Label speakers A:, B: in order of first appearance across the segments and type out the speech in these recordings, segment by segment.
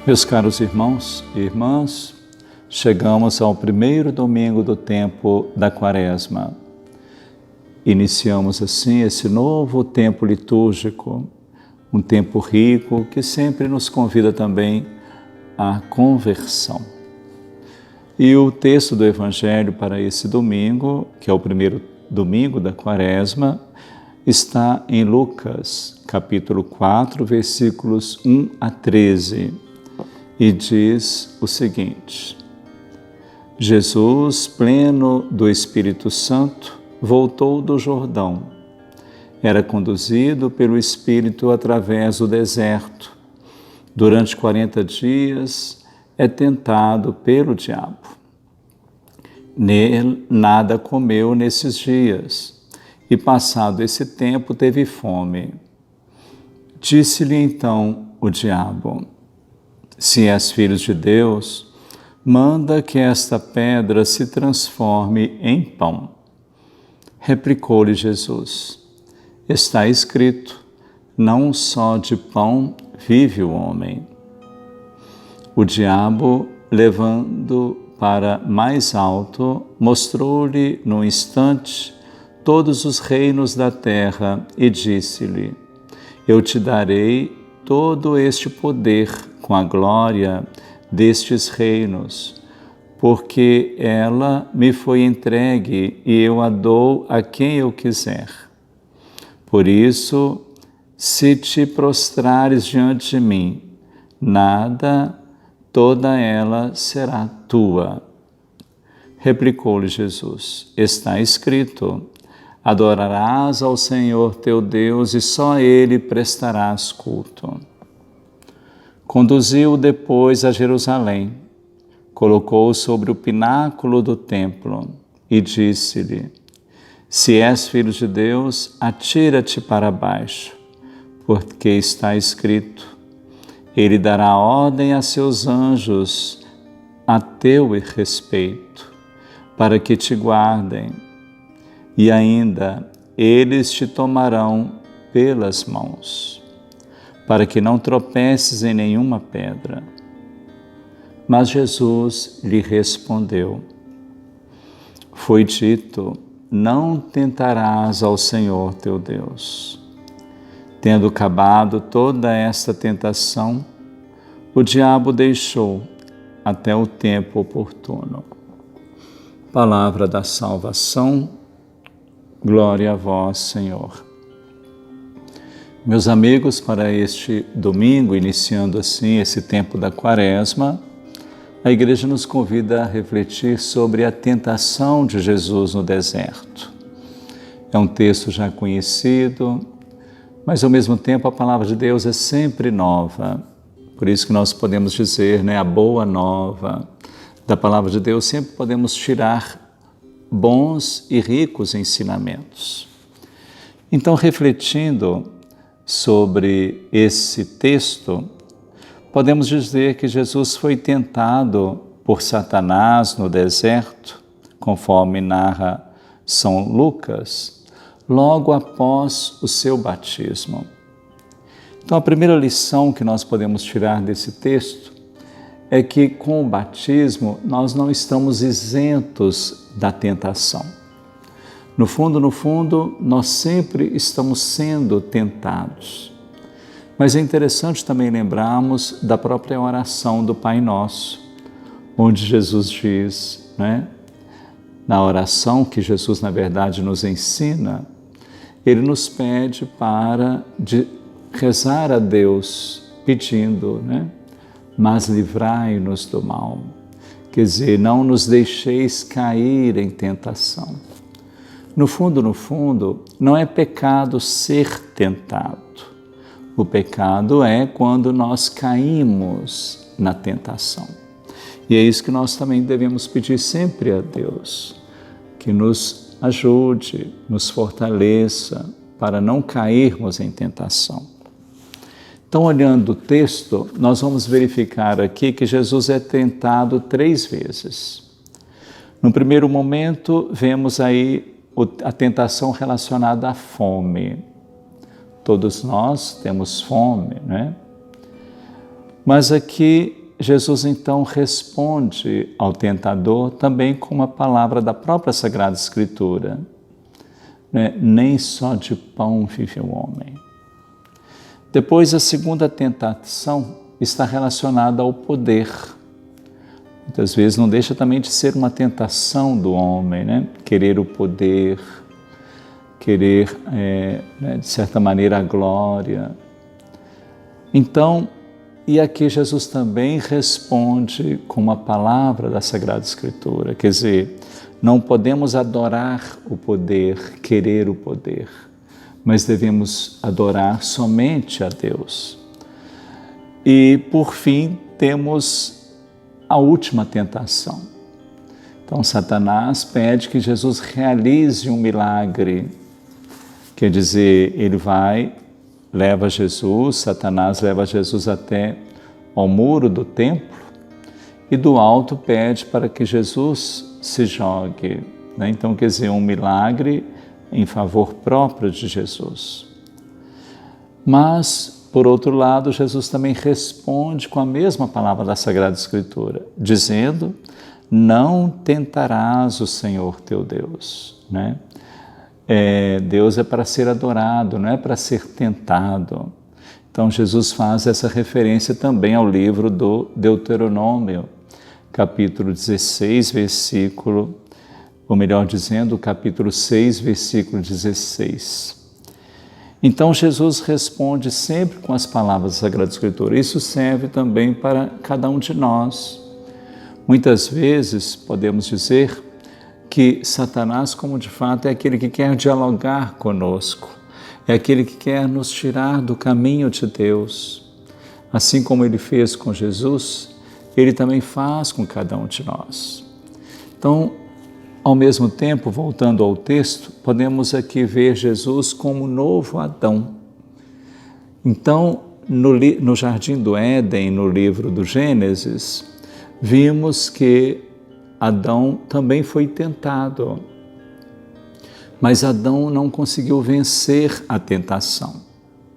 A: Meus caros irmãos e irmãs, chegamos ao primeiro domingo do tempo da Quaresma. Iniciamos assim esse novo tempo litúrgico, um tempo rico que sempre nos convida também à conversão. E o texto do Evangelho para esse domingo, que é o primeiro domingo da Quaresma, está em Lucas, capítulo 4, versículos 1 a 13. E diz o seguinte: Jesus, pleno do Espírito Santo, voltou do Jordão. Era conduzido pelo Espírito através do deserto. Durante 40 dias é tentado pelo diabo. Nada comeu nesses dias, e passado esse tempo teve fome. Disse-lhe então o diabo: Se és filho de Deus, manda que esta pedra se transforme em pão. Replicou-lhe Jesus: Está escrito, não só de pão vive o homem. O diabo, levando para mais alto, mostrou-lhe num instante todos os reinos da terra e disse-lhe: Eu te darei todo este poder com a glória destes reinos, porque ela me foi entregue e eu a dou a quem eu quiser. Por isso, se te prostrares diante de mim, toda ela será tua. Replicou-lhe Jesus: Está escrito, adorarás ao Senhor teu Deus e só a Ele prestarás culto. Conduziu-o depois a Jerusalém, colocou-o sobre o pináculo do templo e disse-lhe: Se és filho de Deus, atira-te para baixo, porque está escrito, Ele dará ordem a seus anjos a teu respeito, para que te guardem, e ainda eles te tomarão pelas mãos, para que não tropeces em nenhuma pedra. Mas Jesus lhe respondeu: Foi dito, não tentarás ao Senhor teu Deus. Tendo acabado toda esta tentação, o diabo deixou até o tempo oportuno. Palavra da salvação, glória a vós, Senhor. Meus amigos, para este domingo, iniciando assim esse tempo da Quaresma, a Igreja nos convida a refletir sobre a tentação de Jesus no deserto. É um texto já conhecido, mas ao mesmo tempo a palavra de Deus é sempre nova. Por isso que nós podemos dizer, a boa nova da palavra de Deus, sempre podemos tirar bons e ricos ensinamentos. Então, refletindo sobre esse texto, podemos dizer que Jesus foi tentado por Satanás no deserto, conforme narra São Lucas, logo após o seu batismo. Então, a primeira lição que nós podemos tirar desse texto é que com o batismo nós não estamos isentos da tentação. No fundo, nós sempre estamos sendo tentados. Mas é interessante também lembrarmos da própria oração do Pai Nosso, onde Jesus diz, na oração que Jesus, na verdade, nos ensina, Ele nos pede para rezar a Deus, pedindo, mas livrai-nos do mal. Quer dizer, não nos deixeis cair em tentação. No fundo, não é pecado ser tentado. O pecado é quando nós caímos na tentação. E é isso que nós também devemos pedir sempre a Deus, que nos ajude, nos fortaleça para não cairmos em tentação. Então, olhando o texto, nós vamos verificar aqui que Jesus é tentado 3 vezes. No primeiro momento, vemos aí a tentação relacionada à fome. Todos nós temos fome, Mas aqui Jesus então responde ao tentador também com uma palavra da própria Sagrada Escritura, né? Nem só de pão vive o homem. Depois, a segunda tentação está relacionada ao poder. Muitas vezes não deixa também de ser uma tentação do homem, né? Querer o poder, querer, de certa maneira, a glória. Então, e aqui Jesus também responde com uma palavra da Sagrada Escritura, quer dizer, não podemos adorar o poder, querer o poder, mas devemos adorar somente a Deus. E, por fim, temos a última tentação. Então, Satanás pede que Jesus realize um milagre. Quer dizer, Satanás leva Jesus até ao muro do templo e do alto pede para que Jesus se jogue. Né? Então, quer dizer, um milagre em favor próprio de Jesus. Mas, por outro lado, Jesus também responde com a mesma palavra da Sagrada Escritura, dizendo: não tentarás o Senhor teu Deus. Né? Deus é para ser adorado, não é para ser tentado. Então Jesus faz essa referência também ao livro do Deuteronômio, capítulo 16, capítulo 6, versículo 16. Então Jesus responde sempre com as palavras da Sagrada Escritura. Isso serve também para cada um de nós. Muitas vezes podemos dizer que Satanás, como de fato, é aquele que quer dialogar conosco, é aquele que quer nos tirar do caminho de Deus. Assim como ele fez com Jesus, ele também faz com cada um de nós. Então, ao mesmo tempo, voltando ao texto, podemos aqui ver Jesus como novo Adão. Então, no Jardim do Éden, no livro do Gênesis, vimos que Adão também foi tentado, mas Adão não conseguiu vencer a tentação,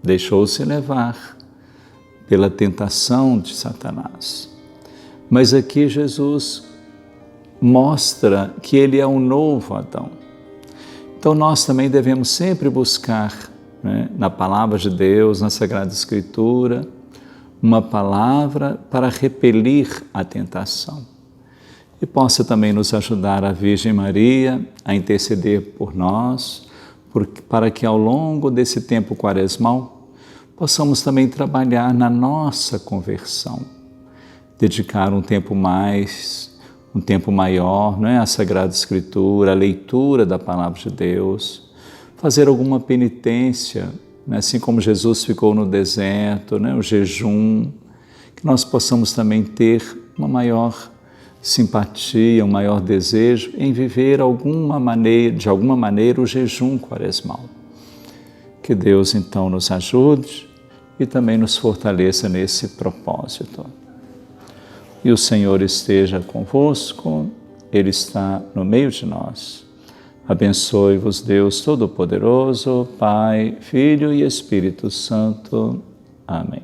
A: deixou-se levar pela tentação de Satanás. Mas aqui Jesus mostra que ele é um novo Adão. Então nós também devemos sempre buscar, né, na Palavra de Deus, na Sagrada Escritura, uma palavra para repelir a tentação. E possa também nos ajudar a Virgem Maria a interceder por nós, para que ao longo desse tempo quaresmal possamos também trabalhar na nossa conversão, dedicar um tempo maior, não é, à Sagrada Escritura, à leitura da Palavra de Deus, fazer alguma penitência, né, assim como Jesus ficou no deserto, né, o jejum, que nós possamos também ter uma maior simpatia, um maior desejo em viver de alguma maneira o jejum quaresmal. Que Deus então nos ajude e também nos fortaleça nesse propósito. E o Senhor esteja convosco, Ele está no meio de nós. Abençoe-vos Deus Todo-Poderoso, Pai, Filho e Espírito Santo. Amém.